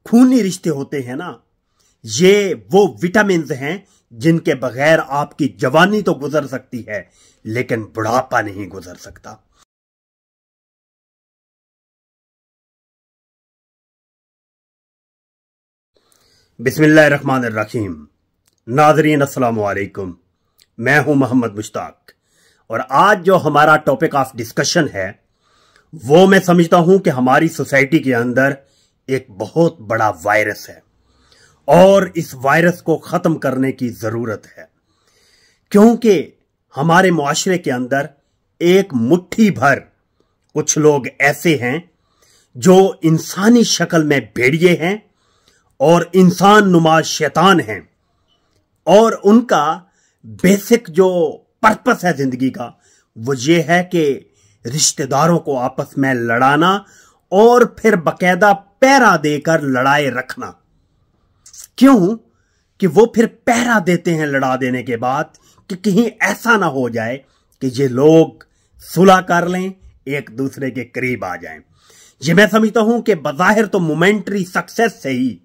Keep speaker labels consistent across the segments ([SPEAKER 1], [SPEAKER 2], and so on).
[SPEAKER 1] खूनी रिश्ते होते हैं ना, ये वो विटामिन्स हैं जिनके बगैर आपकी जवानी तो गुजर सकती है लेकिन बुढ़ापा नहीं गुजर सकता। बिस्मिल्लाहिर्रहमानिर्रहीम। नाज़रीन अस्सलामु अलैकुम, मैं हूं मोहम्मद मुश्ताक और आज जो हमारा टॉपिक ऑफ डिस्कशन है वो मैं समझता हूं कि हमारी सोसाइटी के अंदर एक बहुत बड़ा वायरस है और इस वायरस को खत्म करने की जरूरत है, क्योंकि हमारे मुआशरे के अंदर एक मुट्ठी भर कुछ लोग ऐसे हैं जो इंसानी शक्ल में भेड़िए हैं और इंसान नुमा शैतान हैं और उनका बेसिक जो पर्पस है जिंदगी का वो ये है कि रिश्तेदारों को आपस में लड़ाना और फिर बकायदा पहरा देकर लड़ाई रखना। क्यों कि वो फिर पहरा देते हैं लड़ा देने के बाद कि कहीं ऐसा ना हो जाए कि ये लोग सुलह कर लें, एक दूसरे के करीब आ जाएं। ये मैं समझता हूं कि बज़ाहिर तो मोमेंटरी सक्सेस से ही,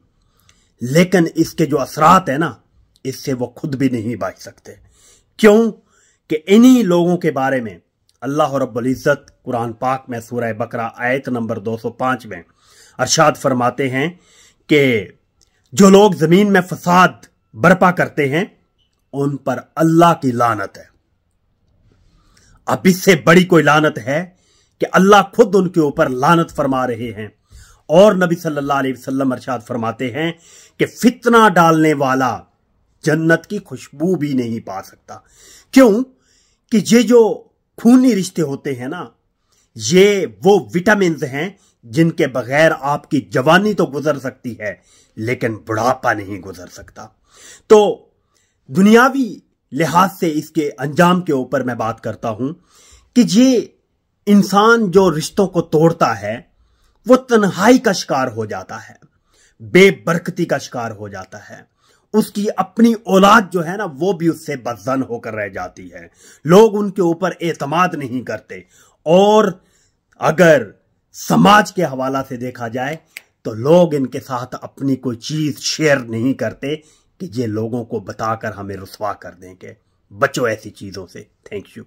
[SPEAKER 1] लेकिन इसके जो असरात है ना, इससे वो खुद भी नहीं बच सकते। क्यों कि इन्हीं लोगों के बारे में अल्लाह रब्बुल इज्जत कुरान पाक में सूरह बकरा आयत नंबर 205 में अरशाद फरमाते हैं कि जो लोग जमीन में फसाद बर्पा करते हैं उन पर अल्लाह की लानत है। अब इससे बड़ी कोई लानत है कि अल्लाह खुद उनके ऊपर लानत फरमा रहे हैं। और नबी सल्लल्लाहु अलैहि वसल्लम अरशाद फरमाते हैं कि फितना डालने वाला जन्नत की खुशबू भी नहीं पा सकता। क्यों कि ये जो खूनी रिश्ते होते हैं ना, ये वो विटामिन्स हैं जिनके बगैर आपकी जवानी तो गुजर सकती है लेकिन बुढ़ापा नहीं गुजर सकता। तो दुनियावी लिहाज से इसके अंजाम के ऊपर मैं बात करता हूं कि ये इंसान जो रिश्तों को तोड़ता है वो तन्हाई का शिकार हो जाता है, बेबरकती का शिकार हो जाता है। उसकी अपनी औलाद जो है ना वो भी उससे बदजन होकर रह जाती है। लोग उनके ऊपर एतमाद नहीं करते और अगर समाज के हवाला से देखा जाए तो लोग इनके साथ अपनी कोई चीज शेयर नहीं करते कि ये लोगों को बताकर हमें रुसवा कर देंगे। बचो ऐसी चीजों से। Thank you.